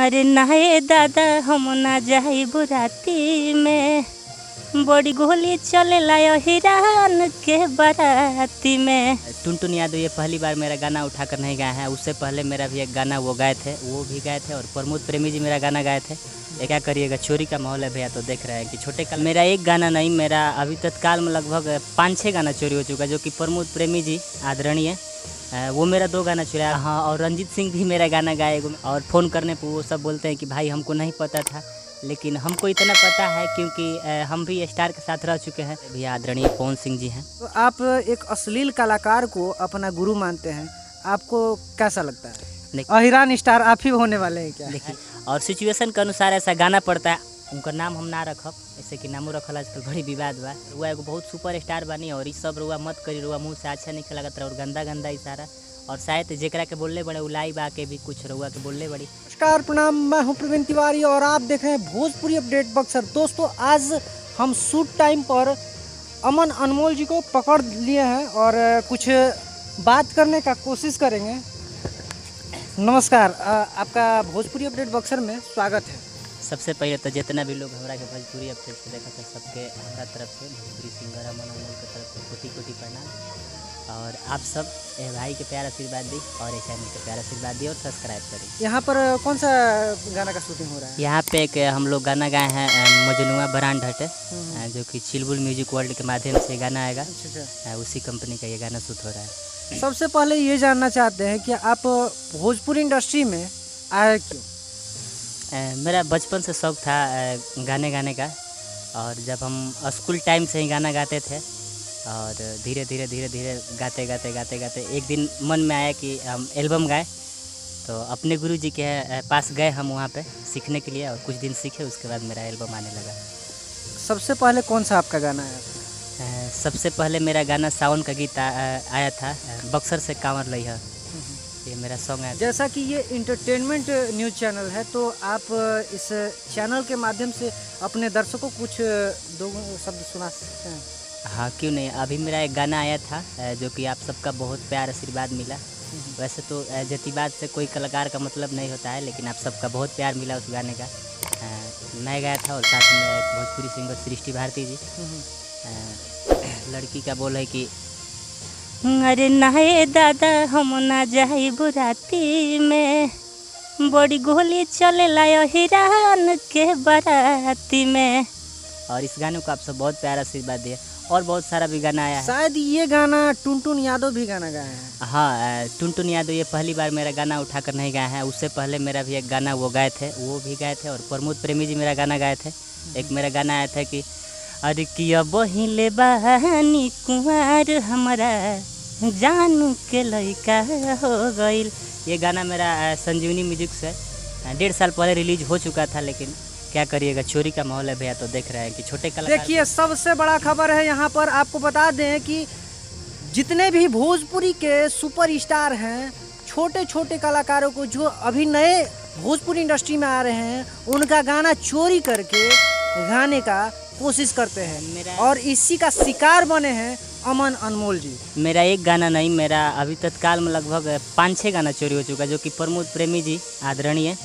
अरे नाहे दादा हम ना जाई बुराती में, बड़ी गोली चलेला हिरान के बाराती में। टुनटुन यादव ये पहली बार मेरा गाना उठाकर नहीं गाए हैं। उससे पहले मेरा भी एक गाना वो गाए थे, वो भी गाए थे, और प्रमोद प्रेमी जी मेरा गाना गाए थे। ये क्या करिएगा, चोरी का माहौल है भैया, तो देख रहे हैं कि छोटे काल मेरा एक गाना नहीं, मेरा अभी तत्काल में लगभग 5-6 गाना चोरी हो चुका है, जो कि प्रमोद प्रेमी जी आदरणीय वो मेरा 2 गाना चुराया। हाँ, और रंजीत सिंह भी मेरा गाना गाए, और फ़ोन करने पर वो सब बोलते हैं कि भाई हमको नहीं पता था, लेकिन हमको इतना पता है क्योंकि हम भी स्टार के साथ रह चुके हैं। भैया आदरणीय पवन सिंह जी हैं। तो आप एक अश्लील कलाकार को अपना गुरु मानते हैं, आपको कैसा लगता है? अहिरान स्टार आप ही होने वाले हैं क्या? देखिए, और सिचुएशन के अनुसार ऐसा गाना पड़ता है। उनका नाम हम ना रखब, ऐसे कि नामो रखल आजकल बड़ी विवाद बा। रुआ एगो बहुत सुपर स्टार बनी, और इस सब रुआ मत करी, रुआ मुँह से अच्छा नहीं लगत रहा, और गंदा गंदा इशारा, और शायद जेकरा के बोलने बड़े उलाई बा के भी कुछ रुआ के बोलने बड़ी। नमस्कार, प्रणाम, मैं हूं प्रवीण तिवारी और आप देख रहे हैं भोजपुरी अपडेट बक्सर। दोस्तों, आज हम शूट टाइम पर अमन अनमोल जी को पकड़ लिए हैं और कुछ बात करने का कोशिश करेंगे। नमस्कार, आपका भोजपुरी अपडेट बक्सर में स्वागत है। सबसे पहले तो जितना भी लोग हमारा के भोजपुरी अपडेट से देखा था, सबके हमारा तरफ से, भोजपुरी सिंगर अमन अनमोल की तरफ से कोटि कोटि प्रणाम। और आप सब भाई के प्यार आशीर्वाद दी, और चैनल के प्यार आशीर्वाद दी, और सब्सक्राइब करें। यहाँ पर कौन सा गाना का शूटिंग हो रहा है? यहाँ पे एक हम लोग गाना गाए हैं, मजनुआ ब्रांड हटे, जो कि चिलबुल म्यूजिक वर्ल्ड के माध्यम से गाना आएगा। उसी कंपनी का ये गाना शूट हो रहा है। सबसे पहले ये जानना चाहते हैं कि आप भोजपुरी इंडस्ट्री में आए क्यों? मेरा बचपन से शौक़ था गाने गाने का, और जब हम स्कूल टाइम से ही गाना गाते थे, और धीरे धीरे गाते एक दिन मन में आया कि हम एल्बम गाए। तो अपने गुरुजी के पास गए हम वहाँ पे सीखने के लिए, और कुछ दिन सीखे, उसके बाद मेरा एल्बम आने लगा। सबसे पहले कौन सा आपका गाना आया? सबसे पहले मेरा गाना सावन का गीत आया था, बक्सर से कांवर लइहा, ये मेरा सॉन्ग है। जैसा कि ये इंटरटेनमेंट न्यूज़ चैनल है, तो आप इस चैनल के माध्यम से अपने दर्शकों को कुछ 2 शब्द सुना सकते हैं? हाँ, क्यों नहीं। अभी मेरा एक गाना आया था, जो कि आप सबका बहुत प्यार आशीर्वाद मिला। वैसे तो जतिवाद से कोई कलाकार का मतलब नहीं होता है, लेकिन आप सबका बहुत प्यार मिला उस गाने का। मैं गाया था, और साथ में एक भोजपुरी सिंगर सृष्टि भारती जी। लड़की का बोल है कि अरे नाहे दादा हम ना जाई बुराती में, बड़ी गोली चलेला हिरान के बाराती में। और इस गाने को आप सब बहुत प्यार आशीर्वाद दिए, और बहुत सारा भी गाना आया है। शायद ये गाना टुनटुन यादव भी गाना गाए हैं। हाँ, टुनटुन यादव ये पहली बार मेरा गाना उठाकर नहीं गाए हैं। उससे पहले मेरा भी एक गाना वो गाए थे, वो भी गाए थे, और प्रमोद प्रेमी जी मेरा गाना गाए थे। एक मेरा गाना आया था कि अरे किया बहिले बहानी कुंवर हमारा जानू के लइका हो गईल। ये गाना मेरा संजीवनी म्यूजिक से 1.5 साल पहले रिलीज हो चुका था, लेकिन क्या करिएगा, चोरी का माहौल है भैया, तो देख रहे हैं कि छोटे कलाकार। देखिए, सबसे बड़ा खबर है यहाँ पर, आपको बता दें कि जितने भी भोजपुरी के सुपरस्टार हैं, छोटे छोटे कलाकारों को जो अभी नए भोजपुरी इंडस्ट्री में आ रहे हैं, उनका गाना चोरी करके गाने का कोशिश करते हैं, और इसी का शिकार बने हैं अमन अनमोल जी। मेरा एक गाना नहीं, मेरा अभी तत्काल में लगभग 5-6 गाना चोरी हो चुका है, जो कि प्रमोद प्रेमी जी आदरणीय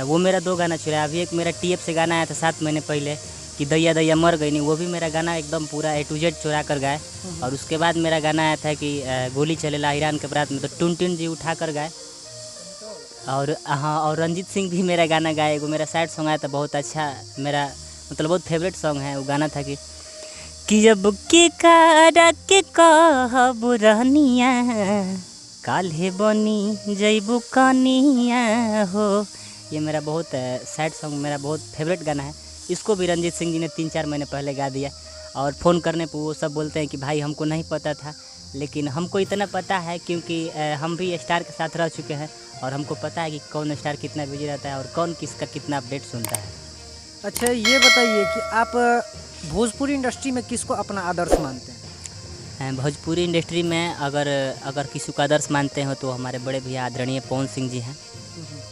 वो मेरा 2 गाना चुराया। अभी एक मेरा TF से गाना आया था 7 महीने पहले कि दैया दैया मर गई नहीं, वो भी मेरा गाना एकदम पूरा A to Z चुरा कर गाए। और उसके बाद मेरा गाना आया था कि गोली चलेला ईरान के बारात में, तो टुनटुन जी उठा कर गाए। और हाँ, और रंजीत सिंह भी मेरा गाना गाए। वो मेरा सैड सॉन्ग आया था, बहुत अच्छा, मेरा मतलब बहुत फेवरेट सॉन्ग है। वो गाना था कि अब के कारा के कहब रहनिया, काल्हे बनी जैबू कनिया हो। ये मेरा बहुत सैड सॉन्ग, मेरा बहुत फेवरेट गाना है। इसको भी रंजीत सिंह जी ने 3-4 महीने पहले गा दिया, और फ़ोन करने पर वो सब बोलते हैं कि भाई हमको नहीं पता था, लेकिन हमको इतना पता है क्योंकि हम भी स्टार के साथ रह चुके हैं, और हमको पता है कि कौन स्टार कितना बिजी रहता है, और कौन किसका कितना अपडेट सुनता है। अच्छा, ये बताइए कि आप भोजपुरी इंडस्ट्री में किसको अपना आदर्श मानते हैं? भोजपुरी इंडस्ट्री में अगर किसी को आदर्श मानते हो, तो हमारे बड़े भैया आदरणीय पवन सिंह जी हैं।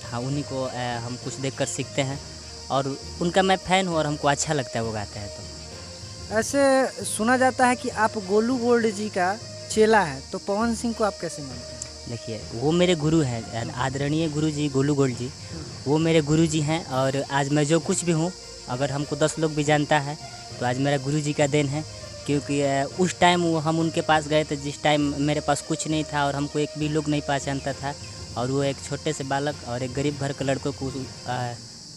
हाँ, उन्हीं को हम कुछ देखकर सीखते हैं, और उनका मैं फ़ैन हूँ, और हमको अच्छा लगता है वो गाते हैं। तो ऐसे सुना जाता है कि आप गोलू गोल्ड जी का चेला है, तो पवन सिंह को आप कैसे मानते हैं? देखिए वो मेरे गुरु हैं, आदरणीय गुरु जी गोलू गोल्ड जी, वो मेरे गुरु जी हैं। और आज मैं जो कुछ भी हूँ, अगर हमको 10 लोग भी जानता है तो आज मेरा गुरु जी का देन है। क्योंकि उस टाइम वो हम उनके पास गए थे जिस टाइम मेरे पास कुछ नहीं था और हमको एक भी लोग नहीं पहचानता था। और वो एक छोटे से बालक और एक गरीब घर के लड़कों को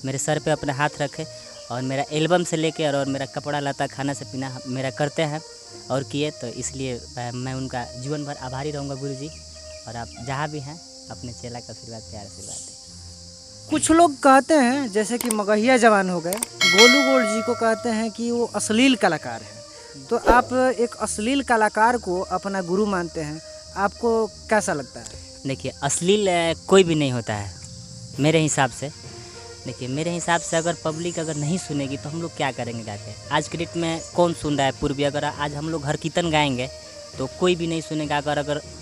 मेरे सर पे अपना हाथ रखे और मेरा एल्बम से लेके और मेरा कपड़ा लता खाना से पीना मेरा करते हैं और किए। तो इसलिए मैं उनका जीवन भर आभारी रहूँगा गुरु जी। और आप जहाँ भी हैं अपने चेला का आशीर्वाद, प्यार आशीर्वाद दें। कुछ लोग कहते हैं जैसे कि मगहिया जवान हो गए, गोलू गोल्ड जी को कहते हैं कि वो अश्लील कलाकार हैं। तो आप एक अश्लील कलाकार को अपना गुरु मानते हैं, आपको कैसा लगता है? देखिए अश्लील कोई भी नहीं होता है मेरे हिसाब से। देखिए मेरे हिसाब से अगर पब्लिक अगर नहीं सुनेगी तो हम लोग क्या करेंगे गा के? आज के डेट में कौन सुन रहा है? पूर्वी अगर आज हम लोग हर कीर्तन गाएंगे तो कोई भी नहीं सुनेगा।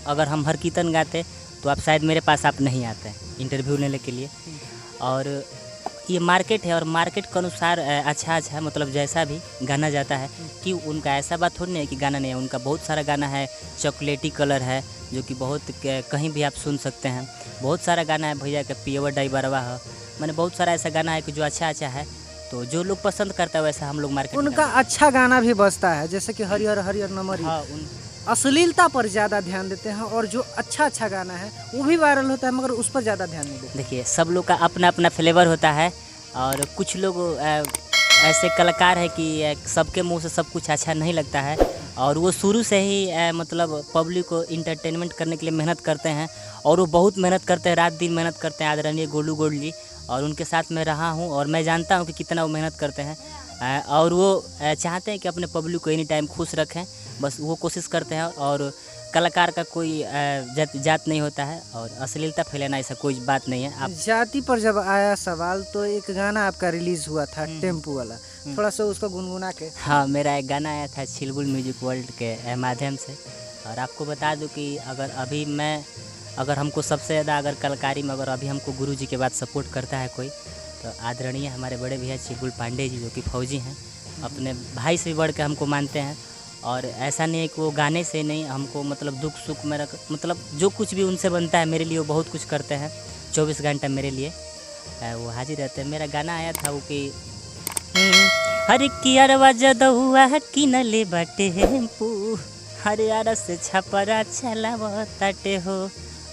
अगर हम हर कीर्तन गाते तो आप शायद मेरे पास आप नहीं आते इंटरव्यू लेने के लिए। और ये मार्केट है और मार्केट के अनुसार अच्छा मतलब जैसा भी गाना जाता है कि उनका ऐसा बात थोड़ी नहीं है कि गाना नहीं है। उनका बहुत सारा गाना है, चॉकलेटी कलर है जो कि बहुत कहीं भी आप सुन सकते हैं। बहुत सारा गाना है भैया का पियवर डाइबरवा है, मैंने बहुत सारा ऐसा गाना है कि जो अच्छा है। तो जो लोग पसंद करता है वैसा हम लोग मार्केट उनका अच्छा गाना भी बजता है, जैसे कि हरिहर हरिहर नमरी। हाँ, अश्लीलता पर ज़्यादा ध्यान देते हैं और जो अच्छा गाना है वो भी वायरल होता है, मगर उस पर ज़्यादा ध्यान नहीं देते। देखिए सब लोग का अपना अपना फ्लेवर होता है और कुछ लोग ऐसे कलाकार है कि सबके मुंह से सब कुछ अच्छा नहीं लगता है और वो शुरू से ही मतलब पब्लिक को इंटरटेनमेंट करने के लिए मेहनत करते हैं और वो बहुत मेहनत करते हैं, रात दिन मेहनत करते हैं। आदरणीय गोलू गोल्ड जी, और उनके साथ मैं रहा हूँ और मैं जानता हूँ कि कितना वो मेहनत करते हैं और वो चाहते हैं कि अपने पब्लिक को एनी टाइम खुश रखें, बस वो कोशिश करते हैं। और कलाकार का कोई जात नहीं होता है और अश्लीलता फैलाना ऐसा कोई बात नहीं है। आप जाति पर जब आया सवाल तो एक गाना आपका रिलीज हुआ था टेम्पू वाला, थोड़ा सा उसको गुनगुना के। हाँ, मेरा एक गाना आया था चिलबुल म्यूजिक वर्ल्ड के माध्यम से। और आपको बता दूं कि अगर हमको सबसे ज़्यादा अगर कलाकारी में अगर अभी हमको गुरु जी के बाद सपोर्ट करता है कोई, तो आदरणीय हमारे बड़े भैया चिलबुल पांडे जी जो कि फौजी हैं, अपने भाई से भी बढ़ के हमको मानते हैं। और ऐसा नहीं है कि वो गाने से नहीं, हमको मतलब दुख सुख मेरा मतलब जो कुछ भी उनसे बनता है मेरे लिए वो बहुत कुछ करते हैं। 24 घंटा मेरे लिए वो हाजिर रहते हैं। मेरा गाना आया था वो कि हर कियरवा जदुआ किनले बाटे हेम्पू, हर यार से छपरा चलावताटे हो।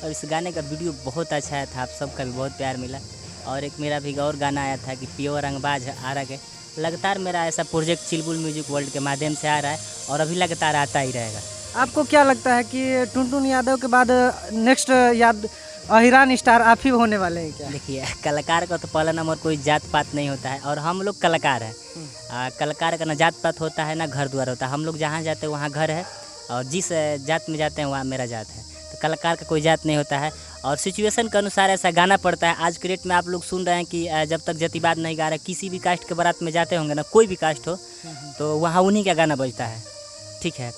और इस गाने का वीडियो बहुत अच्छा आया था, आप सबका भी बहुत प्यार मिला। और एक मेरा भी और गाना आया था कि प्योर रंगबाज आ रहा है। लगातार मेरा ऐसा प्रोजेक्ट चिलबुल म्यूजिक वर्ल्ड के माध्यम से आ रहा है और अभी लगातार आता ही रहेगा। आपको क्या लगता है कि टुनटुन यादव के बाद नेक्स्ट अहिरान स्टार आप ही होने वाले हैं क्या? देखिए कलाकार का तो पहला नंबर कोई जात पात नहीं होता है और हम लोग कलाकार हैं। कलाकार का ना जात पात होता है ना घर द्वार होता है। हम लोग जहाँ जाते हैं वहाँ घर है और जिस जात में जाते हैं वहाँ मेरा जात है। तो कलाकार का कोई जात नहीं होता है और सिचुएशन के अनुसार ऐसा गाना पड़ता है। आज के डेट में आप लोग सुन रहे हैं कि जब तक जातिवाद नहीं गा रहे, किसी भी कास्ट के बारात में जाते होंगे ना, कोई भी कास्ट हो तो वहाँ उन्हीं का गाना बजता है, ठीक है।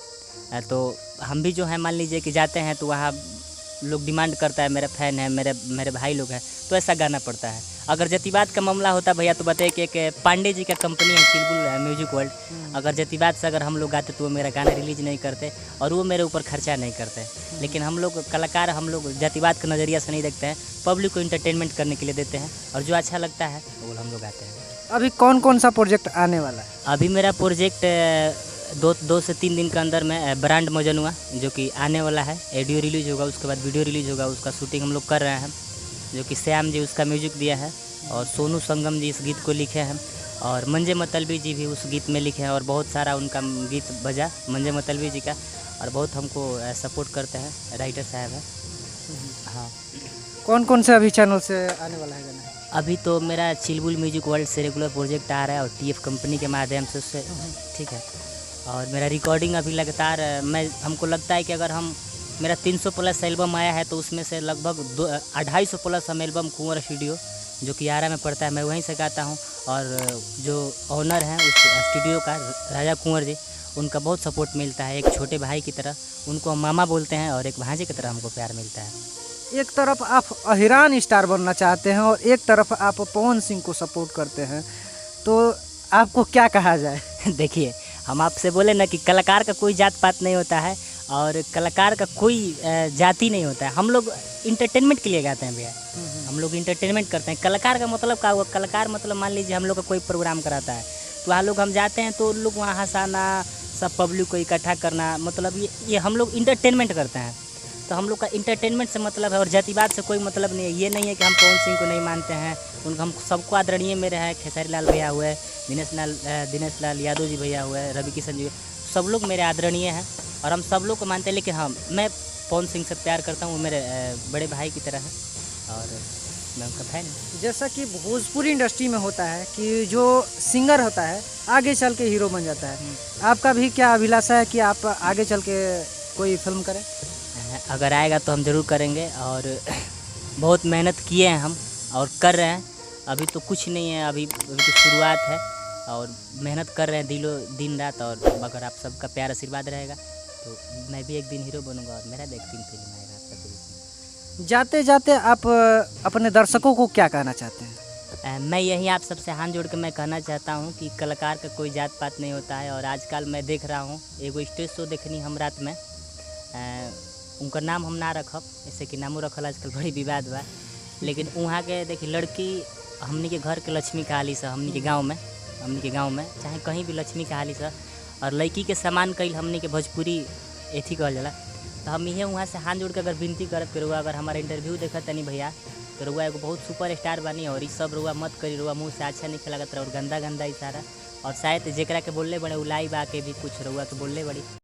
तो हम भी जो है मान लीजिए कि जाते हैं तो वहाँ लोग डिमांड करता है, मेरा फैन है, मेरे भाई लोग हैं, तो ऐसा गाना पड़ता है। अगर जातिवाद का मामला होता भैया तो बताइए कि एक पांडे जी का कंपनी है चिलबुल म्यूजिक वर्ल्ड, अगर जातिवाद से अगर हम लोग गाते तो वो मेरा गाना रिलीज नहीं करते और वो मेरे ऊपर खर्चा नहीं करते। लेकिन हम लोग कलाकार, हम लोग जातिवाद के नज़रिया से नहीं देखते हैं, पब्लिक को इंटरटेनमेंट करने के लिए देते हैं और जो अच्छा लगता है वो हम लोग गाते हैं। अभी कौन कौन सा प्रोजेक्ट आने वाला है? अभी मेरा प्रोजेक्ट 2 से 3 दिन के अंदर में ब्रांड मजनुआ जो कि आने वाला है, ऑडियो रिलीज होगा, उसके बाद वीडियो रिलीज होगा। उसका शूटिंग हम लोग कर रहे हैं, जो कि श्याम जी उसका म्यूजिक दिया है और सोनू संगम जी इस गीत को लिखे हैं और मंजे मतलबी जी भी उस गीत में लिखे हैं और बहुत सारा उनका गीत बजा मंजे मतलबी जी का और बहुत हमको सपोर्ट करते हैं, राइटर साहब है। हाँ, कौन कौन से अभी चैनल से आने वाला है गाना? अभी तो मेरा चिलबुल म्यूजिक वर्ल्ड से रेगुलर प्रोजेक्ट आ रहा है और TF कंपनी के माध्यम से उससे, ठीक है। और मेरा रिकॉर्डिंग अभी लगातार हमको लगता है कि अगर मेरा 300 प्लस एल्बम आया है तो उसमें से लगभग 250 प्लस हम एल्बम कुंवर स्टूडियो जो कि आरा में पड़ता है, मैं वहीं से गाता हूँ। और जो ऑनर हैं उस स्टूडियो का राजा कुंवर जी, उनका बहुत सपोर्ट मिलता है। एक छोटे भाई की तरह उनको हम मामा बोलते हैं और एक भांजे की तरह हमको प्यार मिलता है। एक तरफ आप अहिरान स्टार बनना चाहते हैं और एक तरफ आप पवन सिंह को सपोर्ट करते हैं, तो आपको क्या कहा जाए? देखिए हम आपसे बोले ना कि कलाकार का कोई जात पात नहीं होता है और कलाकार का कोई जाति नहीं होता है। हम लोग इंटरटेनमेंट के लिए गाते हैं भैया, हम लोग इंटरटेनमेंट करते हैं। कलाकार का मतलब क्या हुआ? कलाकार मतलब मान लीजिए हम लोग का कोई प्रोग्राम कराता है तो वहाँ लोग हम जाते हैं तो लोग वहाँ हंसाना, सब पब्लिक को इकट्ठा करना, मतलब ये हम लोग इंटरटेनमेंट करते हैं। तो हम लोग का इंटरटेनमेंट से मतलब है और जातिवाद से कोई मतलब नहीं है। ये नहीं है कि हम पवन सिंह को नहीं मानते हैं, उनका हम सबको आदरणीय मेरे हैं। खेसारी लाल भैया हुए, दिनेश लाल यादव जी भैया हुए, रवि किशन जी, सब लोग मेरे आदरणीय हैं और हम सब लोग को मानते हैं। लेकिन हाँ, मैं पवन सिंह से प्यार करता हूँ, वो मेरे बड़े भाई की तरह है और मैं उनका फैन हूँ। जैसा कि भोजपुरी इंडस्ट्री में होता है कि जो सिंगर होता है आगे चल के हीरो बन जाता है, आपका भी क्या अभिलाषा है कि आप आगे चल के कोई फिल्म करें? अगर आएगा तो हम ज़रूर करेंगे और बहुत मेहनत किए हैं हम और कर रहे हैं। अभी तो कुछ नहीं है, अभी तो शुरुआत है और मेहनत कर रहे हैं दिन रात। और अगर आप सबका प्यार आशीर्वाद रहेगा तो मैं भी एक दिन हीरो बनूंगा और मेरा भी एक दिन फिल्म आएगा आप सबके बीच में। जाते जाते आप अपने दर्शकों को क्या कहना चाहते हैं? मैं यही आप सबसे हाथ जोड़ के मैं कहना चाहता हूँ कि कलाकार का कोई जात पात नहीं होता है। और आजकल मैं देख रहा हूँ एगो स्टेज शो देखनी हम रात में, उनका नाम हम ना रखब, जैसे कि नामो रखल आजकल बड़ी विवाद बा। लेकिन वहाँ के देखिए लड़की हमनी के घर के लक्ष्मी कहाली से, हमनी के गांव में चाहे कहीं भी लक्ष्मी कहाली से, और लड़की के सम्मान कईल हमनी के भोजपुरी एथी कहल जाला। तो हम ये वहाँ से हाथ जोड़ के अगर विनती करब कि रुआ अगर हमारा इंटरव्यू देखा तनी भैया तो रुआ एगो बहुत सुपर स्टार बनी और ये सब रुआ मत करी, रुआ मुँह से अच्छा नहीं लगत रहा और गंदा इशारा। और शायद जेकरा के बोलले बड़े उलाई बा के भी कुछ रुआ के बोलले बड़ी।